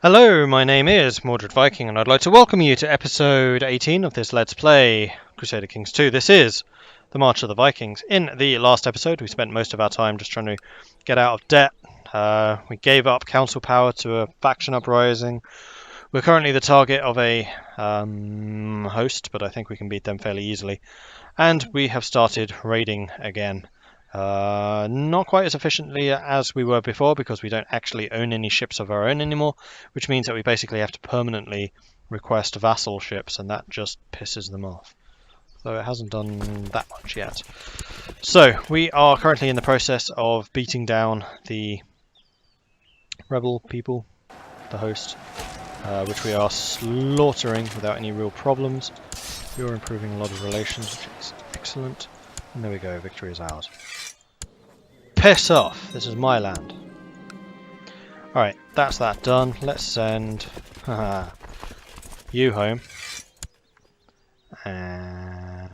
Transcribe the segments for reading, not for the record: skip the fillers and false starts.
Hello, my name is Mordred Viking, and I'd like to welcome you to episode 18 of this Let's Play Crusader Kings II. This is the March of the Vikings. In the last episode, we spent most of our time just trying to get out of debt. We gave up council power to a faction uprising. We're currently the target of a host, but I think we can beat them fairly easily. And we have started raiding again. Not quite as efficiently as we were before because we don't actually own any ships of our own anymore, which means that we basically have to permanently request vassal ships, and that just pisses them off. So it hasn't done that much yet. So we are currently in the process of beating down the rebel people, the host, which we are slaughtering without any real problems. We are improving a lot of relations, which is excellent. And there we go, victory is ours. Piss off! This is my land. Alright, that's that done. Let's send you home. And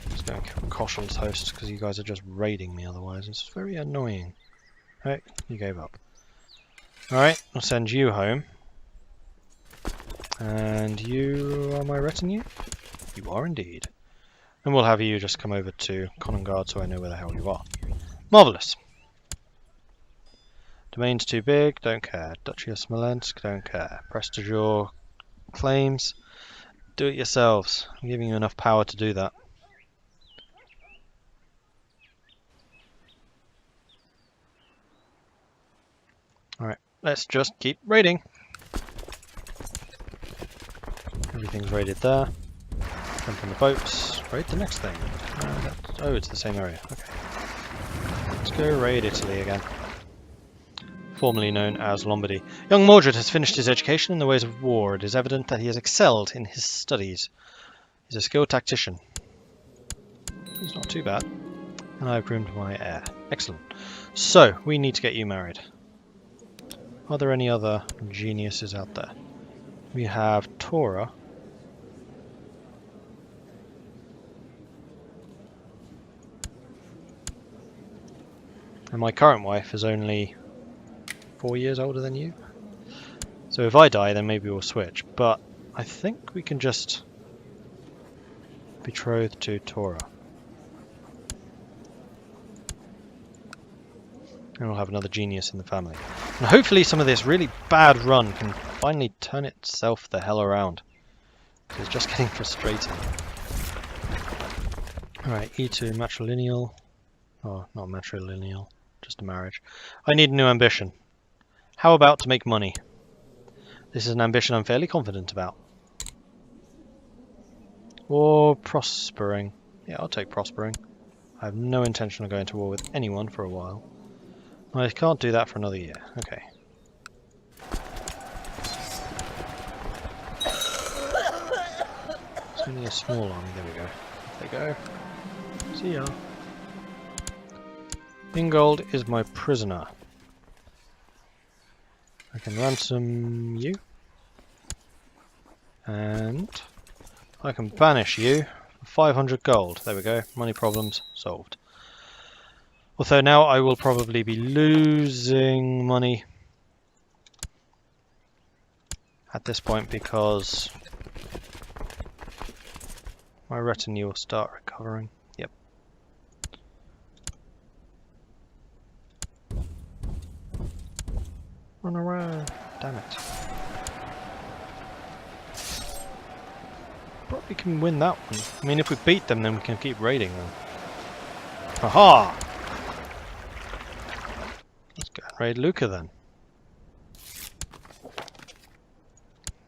let's go and kill Koshel's host because you guys are just raiding me otherwise. It's very annoying. Right, you gave up. Alright, I'll send you home. And you are my retinue? You are indeed. And we'll have you just come over to Konugard so I know where the hell you are. Marvellous. Domain's too big, don't care. Duchy of Smolensk, don't care. Prestige your claims, do it yourselves. I'm giving you enough power to do that. Alright, let's just keep raiding. Everything's raided there. Jump on the boats. Raid the next thing. Oh, it's the same area. Okay. Let's go raid Italy again. Formerly known as Lombardy. Young Mordred has finished his education in the ways of war. It is evident that he has excelled in his studies. He's a skilled tactician. He's not too bad. And I've groomed my heir. Excellent. So, we need to get you married. Are there any other geniuses out there? We have Tora. And my current wife is only 4 years older than you. So if I die, then maybe we'll switch. But I think we can just betroth to Tora. And we'll have another genius in the family. And hopefully some of this really bad run can finally turn itself the hell around. Because it's just getting frustrating. Alright, E2 matrilineal. Oh, not matrilineal. Just a marriage. I need a new ambition. How about to make money? This is an ambition I'm fairly confident about. Or prospering. Yeah, I'll take prospering. I have no intention of going to war with anyone for a while. I can't do that for another year. Okay. It's only a small army. There we go. There we go. See ya. Ingold is my prisoner. I can ransom you. And I can banish you for 500 gold. There we go. Money problems solved. Although now I will probably be losing money at this point because my retinue will start recovering. Yep. Run around. Damn it. Probably can win that one. I mean, if we beat them, then we can keep raiding them. Haha! Let's go and raid Lucca then.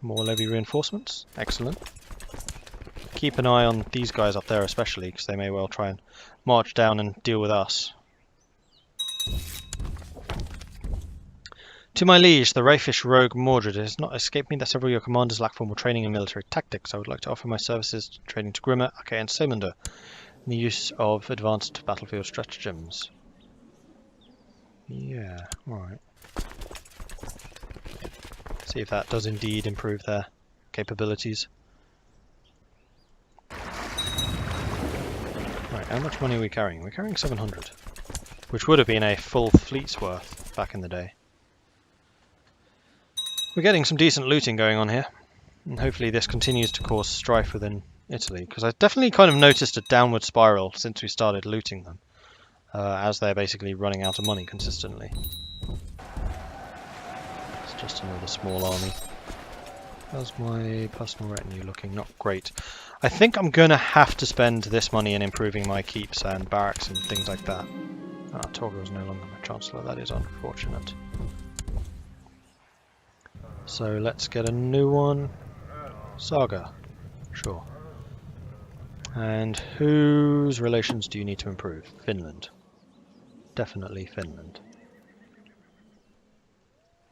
More levy reinforcements. Excellent. Keep an eye on these guys up there especially, because they may well try and march down and deal with us. To my liege, the raffish rogue Mordred, it has not escaped me that several of your commanders lack formal training in military tactics. I would like to offer my services training to Grimmer, Ake and Semander in the use of advanced battlefield stratagems. Yeah, alright. See if that does indeed improve their capabilities. Right, how much money are we carrying? We're carrying 700, which would have been a full fleet's worth back in the day. We're getting some decent looting going on here, and hopefully this continues to cause strife within Italy, because I've definitely kind of noticed a downward spiral since we started looting them, as they're basically running out of money consistently. It's just another small army. How's my personal retinue looking? Not great. I think I'm going to have to spend this money in improving my keeps and barracks and things like that. Ah, Torgo is no longer my chancellor. That is unfortunate. So let's get a new one. Saga. Sure. And whose relations do you need to improve? Finland. Definitely Finland.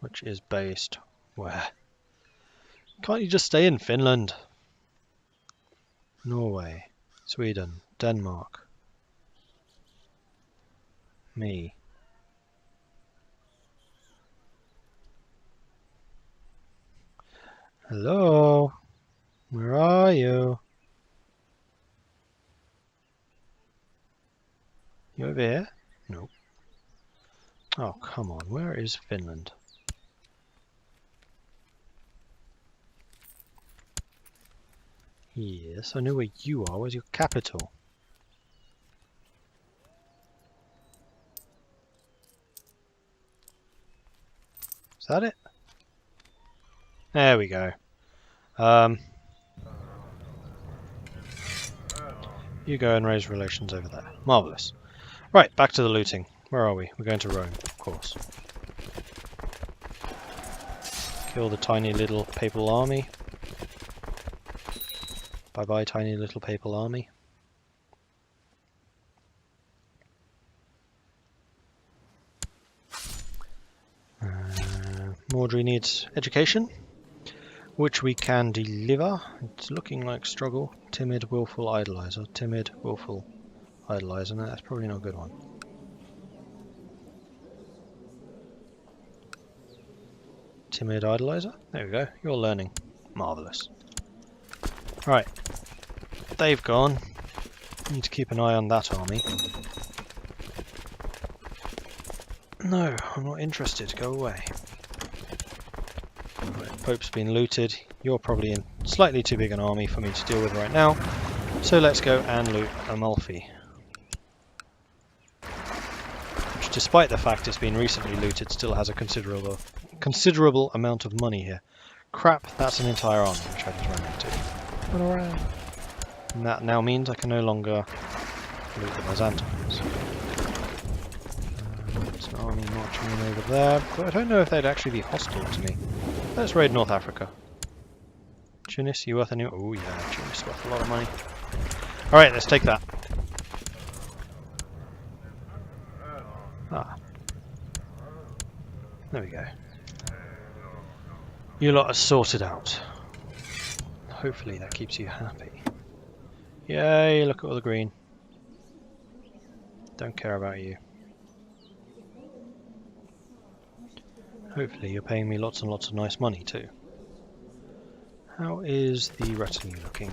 Which is based where? Can't you just stay in Finland? Norway, Sweden, Denmark. Me. Hello? Where are you? You over here? Nope. Oh, come on. Where is Finland? Yes, I know where you are. Where's your capital? Is that it? There we go. You go and raise relations over there. Marvellous. Right, back to the looting. Where are we? We're going to Rome, of course. Kill the tiny little papal army. Bye-bye, tiny little papal army. Mordred needs education, which we can deliver. It's looking like struggle. Timid, willful, idolizer. Timid, willful, idolizer. No, that's probably not a good one. Timid, idolizer. There we go. You're learning. Marvellous. Right. They've gone. Need to keep an eye on that army. No, I'm not interested. Go away. Right, Pope's been looted. You're probably in slightly too big an army for me to deal with right now. So let's go and loot Amalfi. Which, despite the fact it's been recently looted, still has a considerable amount of money here. Crap, that's an entire army which I just ran into. Run around. And that now means I can no longer loot the Byzantines. There's an army marching in over there, but I don't know if they'd actually be hostile to me. Let's raid North Africa. Tunis, you worth any? Oh yeah, Tunis worth a lot of money. Alright, let's take that. Ah. There we go. You lot are sorted out. Hopefully that keeps you happy. Yay, look at all the green. Don't care about you. Hopefully you're paying me lots and lots of nice money too. How is the retinue looking?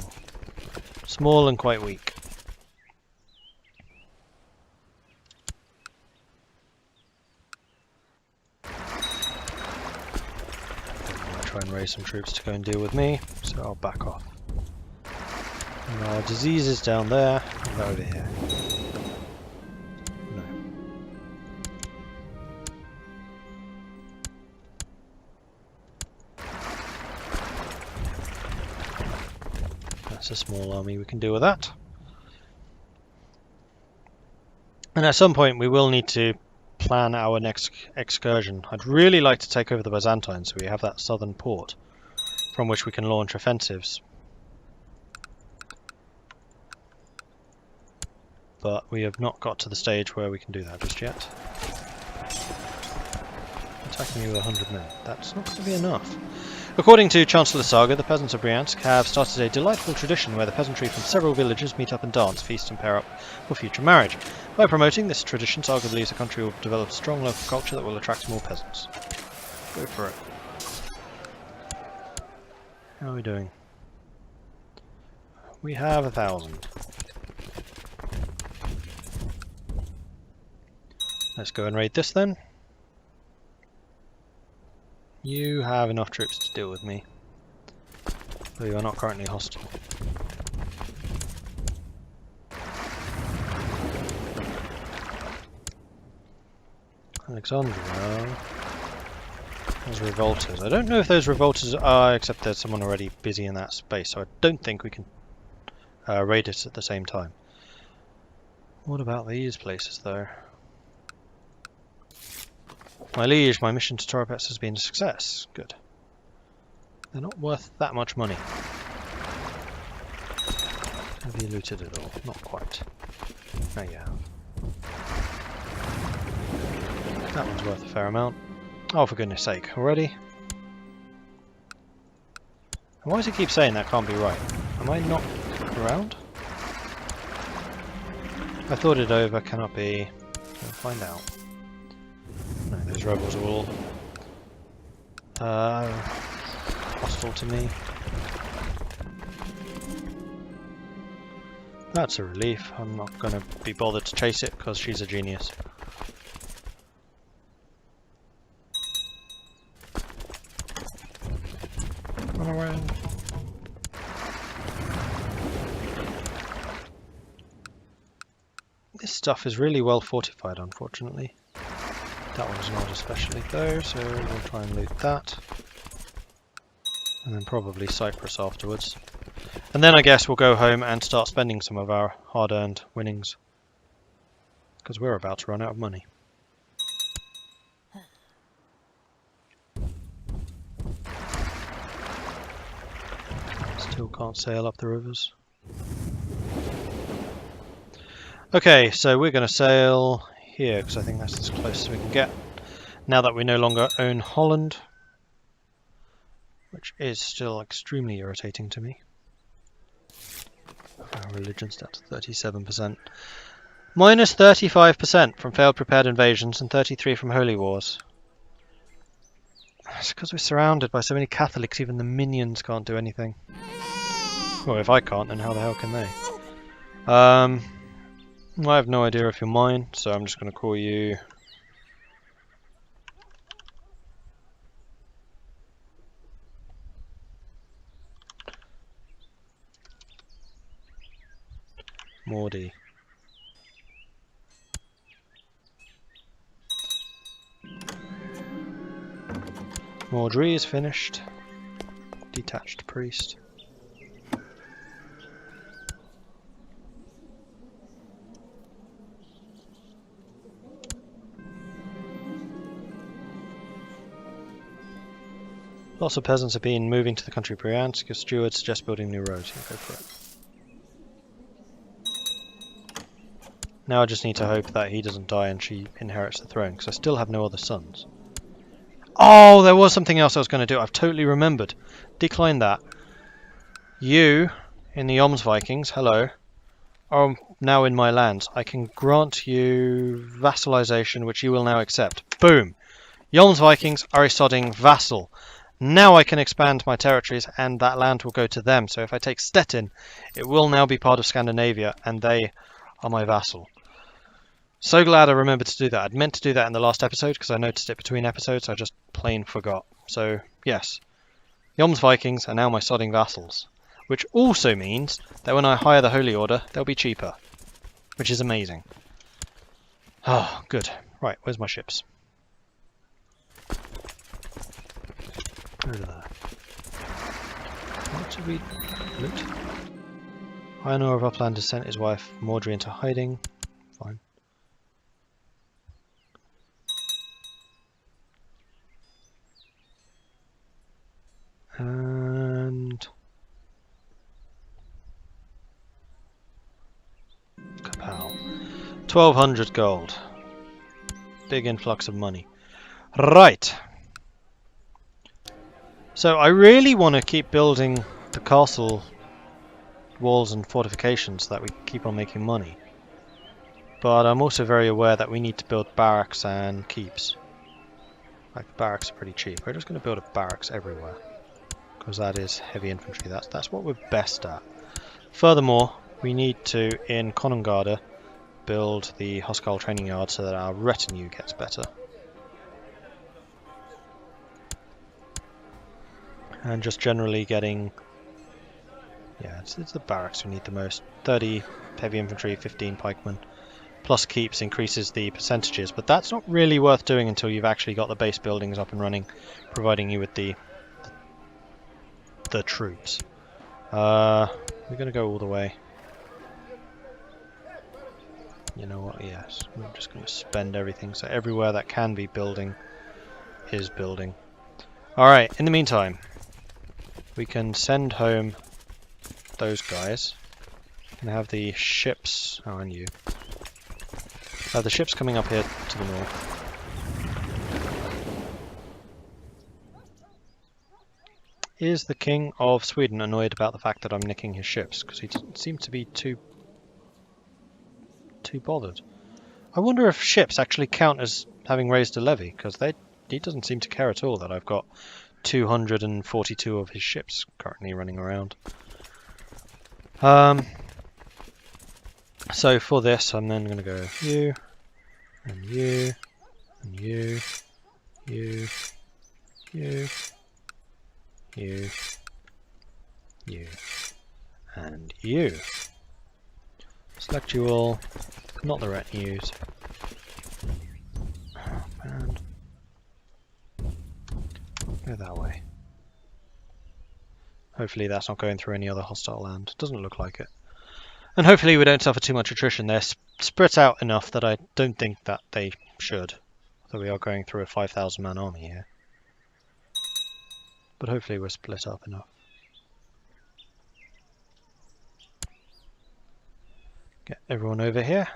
Small and quite weak. I'm going to try and raise some troops to go and deal with me, so I'll back off. And our disease is down there, and over here. No. That's a small army, we can deal with that. And at some point we will need to plan our next excursion. I'd really like to take over the Byzantines so we have that southern port from which we can launch offensives. But we have not got to the stage where we can do that just yet. Attacking you with 100 men. That's not going to be enough. According to Chancellor Saga, the peasants of Bryansk have started a delightful tradition where the peasantry from several villages meet up and dance, feast and pair up for future marriage. By promoting this tradition, Saga believes the country will develop a strong local culture that will attract more peasants. Go for it. How are we doing? We have 1,000. Let's go and raid this then. You have enough troops to deal with me. Though you are not currently hostile. Alexandria has revolters. I don't know if those revolters are, except there's someone already busy in that space, so I don't think we can raid it at the same time. What about these places though? My liege, my mission to Toropets has been a success. Good. They're not worth that much money. Have you looted it all? Not quite. Oh yeah. That one's worth a fair amount. Oh, for goodness sake, already? And why does he keep saying that can't be right? Am I not around? I thought it over, cannot be. We'll find out. No, those rebels are all hostile to me. That's a relief. I'm not going to be bothered to chase it because she's a genius. Run around. This stuff is really well fortified, unfortunately. That one's not especially though, so we'll try and loot that. And then probably Cyprus afterwards. And then I guess we'll go home and start spending some of our hard-earned winnings. Because we're about to run out of money. Still can't sail up the rivers. Okay, so we're going to sail here because I think that's as close as we can get. Now that we no longer own Holland, which is still extremely irritating to me. Our religion's down to 37%. Minus 35% from failed prepared invasions and 33% from holy wars. It's because we're surrounded by so many Catholics, even the minions can't do anything. Well, if I can't, then how the hell can they? I have no idea if you're mine, so I'm just going to call you... Mordy. Mordred is finished. Detached priest. Lots of peasants have been moving to the country Briansk. Your stewards suggest building new roads. Yeah, go for it. Now I just need to hope that he doesn't die and she inherits the throne, because I still have no other sons. Oh, there was something else I was going to do. I've totally remembered. Decline that. You, in the Vikings, hello, are now in my lands. I can grant you vassalization, which you will now accept. Boom! Vikings are a sodding vassal. Now I can expand my territories and that land will go to them. So if I take Stettin, it will now be part of Scandinavia and they are my vassal. So glad I remembered to do that. I'd meant to do that in the last episode because I noticed it between episodes. I just plain forgot. So yes, Vikings are now my sodding vassals. Which also means that when I hire the Holy Order, they'll be cheaper. Which is amazing. Oh, good. Right, where's my ships? Over there. What did we loot? Highnor of Upland has sent his wife Mordred into hiding. Fine. And Kapow. 1200 gold. Big influx of money. Right. So I really want to keep building the castle walls and fortifications so that we keep on making money. But I'm also very aware that we need to build barracks and keeps. Like, the barracks are pretty cheap. We're just going to build a barracks everywhere. Because that is heavy infantry. That's what we're best at. Furthermore, we need to, in Konugard, build the Huscarl training yard so that our retinue gets better. And just generally getting... Yeah, it's the barracks we need the most. 30 heavy infantry, 15 pikemen. Plus keeps increases the percentages, but that's not really worth doing until you've actually got the base buildings up and running, providing you with the troops. We're going to go all the way. You know what, yes. We're just going to spend everything, so everywhere that can be building is building. Alright, in the meantime, we can send home those guys. And have the ships... Oh, and you. Have the ships coming up here to the north. Is the King of Sweden annoyed about the fact that I'm nicking his ships? Because he doesn't seem to be too bothered. I wonder if ships actually count as having raised a levy, because he doesn't seem to care at all that I've got 242 of his ships currently running around. So for this, I'm then going to go you, and you, and you, you, you, you, you, and you. Select you all, not the retinues. And go that way. Hopefully that's not going through any other hostile land. Doesn't look like it. And hopefully we don't suffer too much attrition. They're spread out enough that I don't think that they should. Although we are going through a 5,000 man army here. But hopefully we're split up enough. Get everyone over here.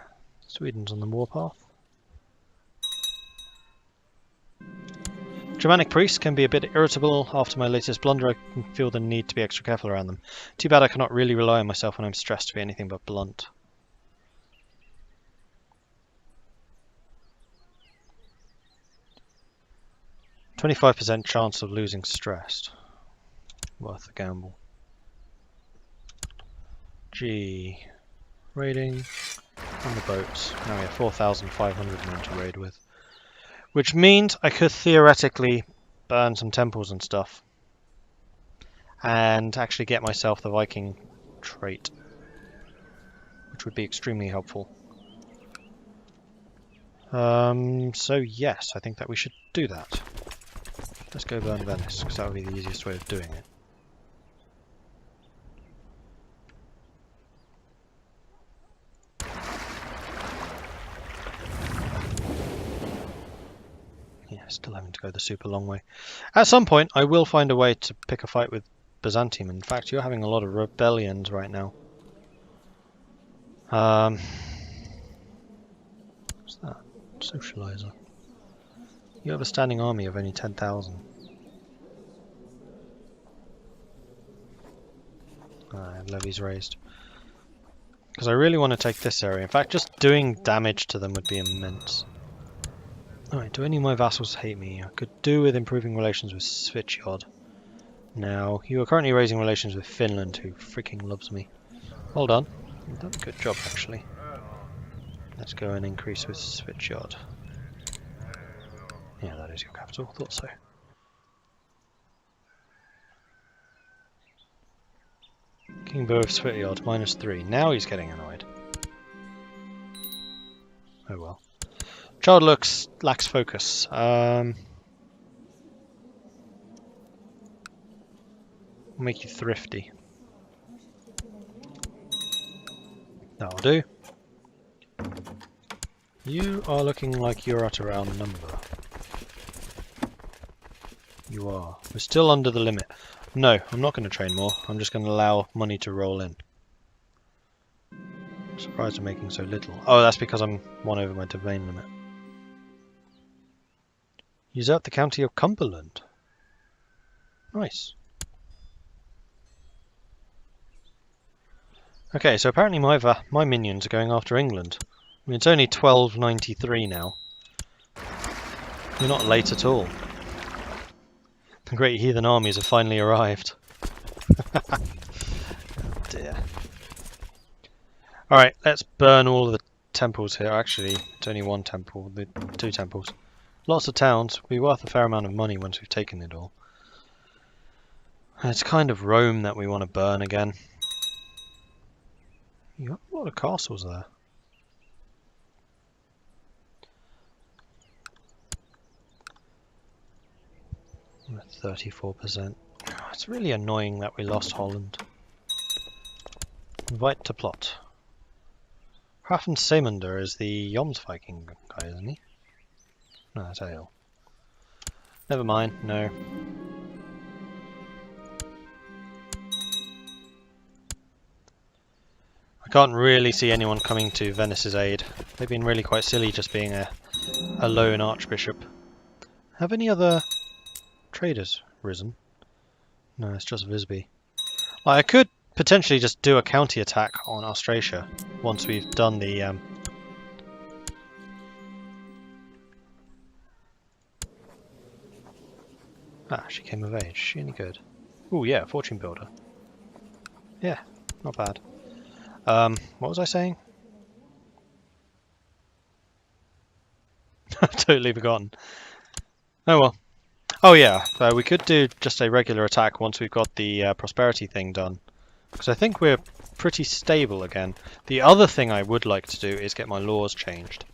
Sweden's on the warpath. Germanic priests can be a bit irritable. After my latest blunder, I can feel the need to be extra careful around them. Too bad I cannot really rely on myself when I'm stressed to be anything but blunt. %25 chance of losing stressed. Worth the gamble. G. Raiding. On the boats. Now we have 4,500 men to raid with. Which means I could theoretically burn some temples and stuff. And actually get myself the Viking trait. Which would be extremely helpful. So yes, I think that we should do that. Let's go burn Venice, because that would be the easiest way of doing it. Still having to go the super long way. At some point, I will find a way to pick a fight with Byzantium. In fact, you're having a lot of rebellions right now. What's that? Socializer. You have a standing army of only 10,000. Levies raised. Because I really want to take this area. In fact, just doing damage to them would be immense. Alright, do any of my vassals hate me? I could do with improving relations with Svitjod. Now, you are currently raising relations with Finland, who freaking loves me. Well done. You've done a good job, actually. Let's go and increase with Svitjod. Yeah, that is your capital. Thought so. King Bo of Svitjod, -3. Now he's getting annoyed. Oh well. Child lacks focus. Make you thrifty. That'll do. You are looking like you're at a round number. You are. We're still under the limit. No, I'm not going to train more. I'm just going to allow money to roll in. I'm surprised I'm making so little. Oh, that's because I'm 1 over my domain limit. Usurp the county of Cumberland. Nice. Okay, so apparently my minions are going after England. I mean, it's only 1293 now. We're not late at all. The great heathen armies have finally arrived. Oh dear. Alright, let's burn all of the temples here. Actually, it's only one temple, the 2 temples. Lots of towns. Will be worth a fair amount of money once we've taken it all. It's kind of Rome that we want to burn again. You got a lot of castles there. I'm at 34%. It's really annoying that we lost Holland. Invite to plot. Hrafn Seymunder is the Joms Viking guy, isn't he? No, that's Ale. Never mind, no. I can't really see anyone coming to Venice's aid. They've been really quite silly just being a lone archbishop. Have any other traders risen? No, it's just Visby. Well, I could potentially just do a county attack on Austrasia once we've done the she came of age. Is she any good? Ooh, yeah, fortune builder. Yeah, not bad. What was I saying? Totally forgotten. Oh well. Oh yeah, we could do just a regular attack once we've got the prosperity thing done. Because I think we're pretty stable again. The other thing I would like to do is get my laws changed.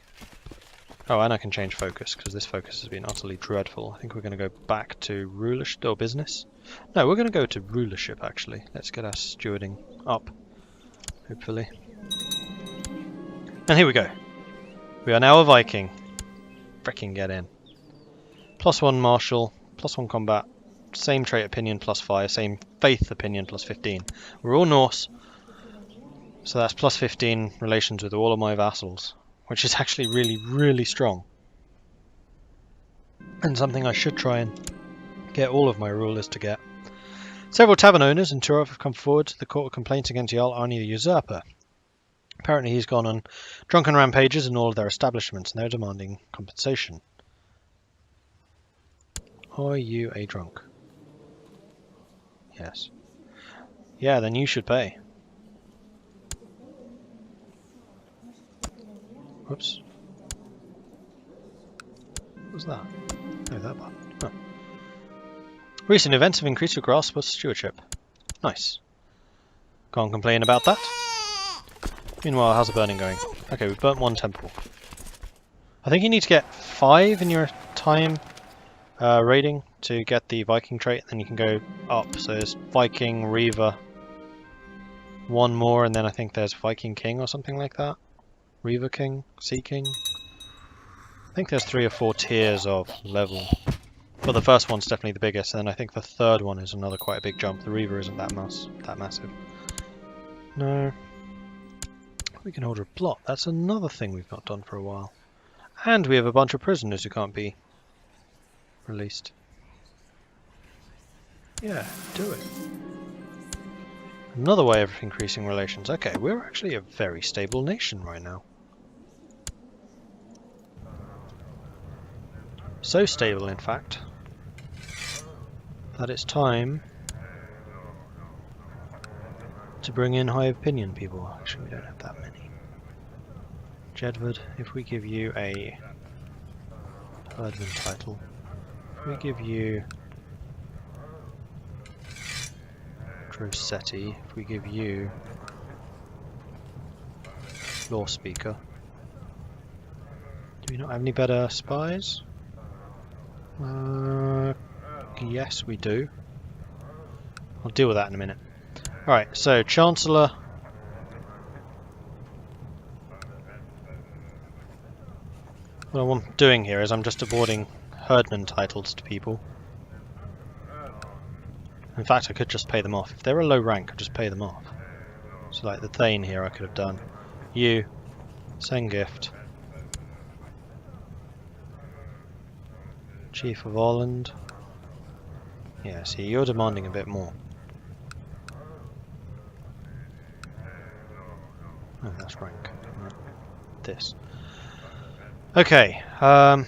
Oh, and I can change focus, because this focus has been utterly dreadful. I think we're going to go back to rulership or business. No, we're going to go to rulership, actually. Let's get our stewarding up, hopefully. And here we go. We are now a Viking. Frickin' get in. +1 martial, +1 combat, same trait opinion +5, same faith opinion +15. We're all Norse, so that's +15 relations with all of my vassals, which is actually really, really strong. And something I should try and get all of my rulers to get. Several tavern owners in Turov have come forward to the court with complaints against Jarl Arni the Usurper. Apparently he's gone on drunken rampages in all of their establishments and they're demanding compensation. Are you a drunk? Yes. Yeah, then you should pay. Whoops. What was that? Oh, that button. Oh. Recent events have increased your grasp of stewardship. Nice. Can't complain about that. Meanwhile, how's the burning going? Okay, we've burnt 1 temple. I think you need to get 5 in your time rating to get the Viking trait, and then you can go up. So there's Viking, Reaver, 1 more, and then I think there's Viking King or something like that. Reaver King, Sea King. I think there's 3 or 4 tiers of level. But the first one's definitely the biggest, and then I think the third one is another quite a big jump. The Reaver isn't that massive. No. We can hold a plot. That's another thing we've not done for a while. And we have a bunch of prisoners who can't be released. Yeah, do it. Another way of increasing relations. Okay, we're actually a very stable nation right now. So stable, in fact, that it's time to bring in high opinion people. Actually, we don't have that many. Jedward, if we give you a herdman title, if we give you Drosetti, if we give you law speaker, do we not have any better spies? Yes, we do. I'll deal with that in a minute. Alright, so Chancellor. What I'm doing here is I'm just awarding herdman titles to people. In fact, I could just pay them off. If they're a low rank, I'd just pay them off. So like the Thane here I could have done. You, send gift. Chief of Holland. Yeah, see, you're demanding a bit more. Oh, that's rank. Right. This. Okay. I'm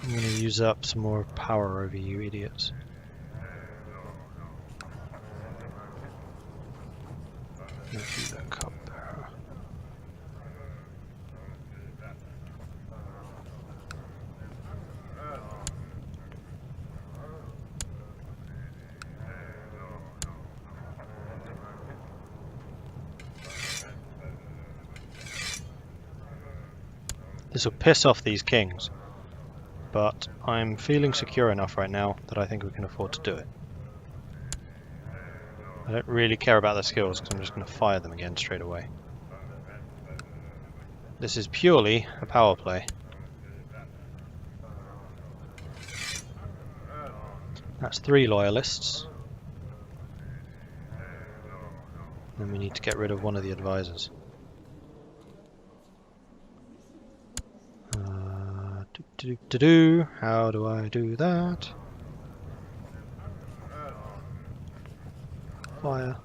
going to use up some more power over you idiots. This will piss off these kings. But I'm feeling secure enough right now that I think we can afford to do it. I don't really care about their skills because I'm just going to fire them again straight away. This is purely a power play. That's 3 loyalists. Then we need to get rid of one of the advisors. How do I do that? Fire.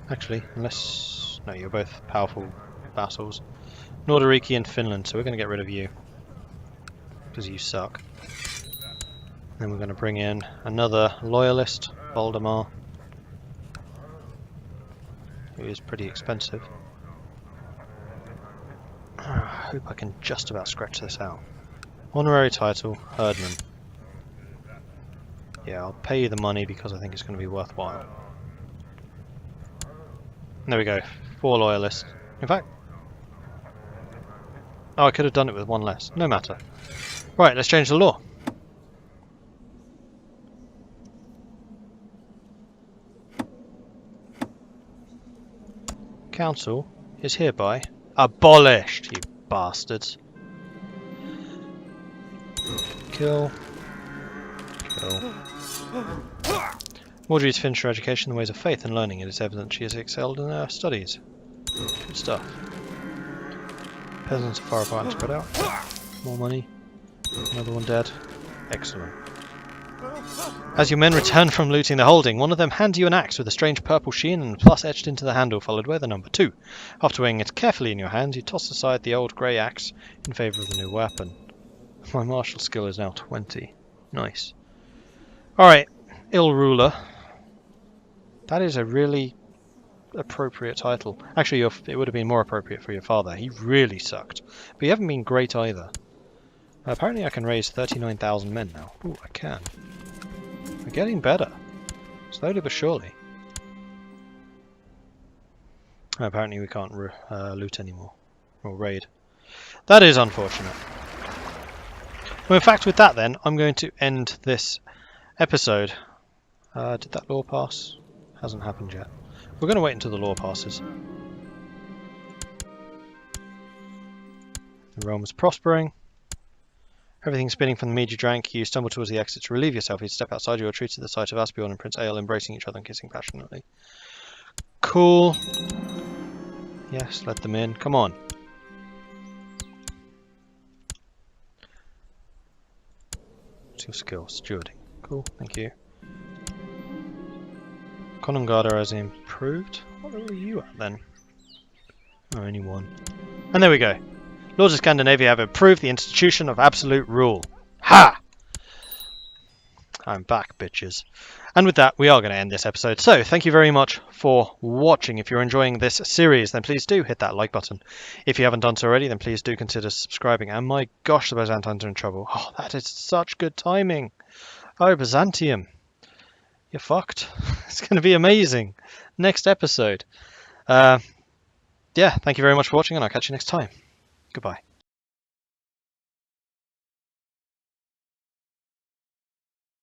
Actually, unless... No, you're both powerful vassals. Nordiriki and Finland, so we're going to get rid of you. Because you suck. Then we're going to bring in another loyalist, Valdemar. Who is pretty expensive. I hope I can just about scratch this out. Honorary title, Herdman. Yeah, I'll pay you the money because I think it's going to be worthwhile. There we go, 4 loyalists. In fact... Oh, I could have done it with 1 less. No matter. Right, let's change the law. Council is hereby abolished, you bastards. Kill. Kill. Mordred has finished her education in the ways of faith and learning. It is evident she has excelled in her studies. Good stuff. Peasants are far apart and spread out. More money. Another one dead. Excellent. As your men return from looting the holding, one of them hands you an axe with a strange purple sheen and plus etched into the handle, followed by the number 2. After weighing it carefully in your hands, you toss aside the old grey axe in favour of the new weapon. My martial skill is now 20. Nice. Alright, Ill Ruler. That is a really appropriate title. Actually, it would have been more appropriate for your father. He really sucked. But you haven't been great either. Apparently I can raise 39,000 men now. Ooh, I can. We're getting better. Slowly but surely. Apparently we can't loot anymore. Or raid. That is unfortunate. Well, in fact, with that then, I'm going to end this episode. Did that law pass? Hasn't happened yet. We're going to wait until the law passes. The realm is prospering. Everything spinning from the mead you drank. You stumble towards the exit to relieve yourself. You step outside your retreat at the sight of Asbjorn and Prince Ael embracing each other and kissing passionately. Cool. Yes, let them in. Come on. What's your skill? Stewarding. Cool, thank you. Konugard has improved. What level are you at then? Oh, only 1. And there we go. Lords of Scandinavia have approved the institution of absolute rule. Ha! I'm back, bitches. And with that, we are going to end this episode. So, thank you very much for watching. If you're enjoying this series, then please do hit that like button. If you haven't done so already, then please do consider subscribing. And my gosh, the Byzantines are in trouble. Oh, that is such good timing. Oh, Byzantium. You're fucked. It's going to be amazing. Next episode. Yeah, thank you very much for watching, and I'll catch you next time. Goodbye.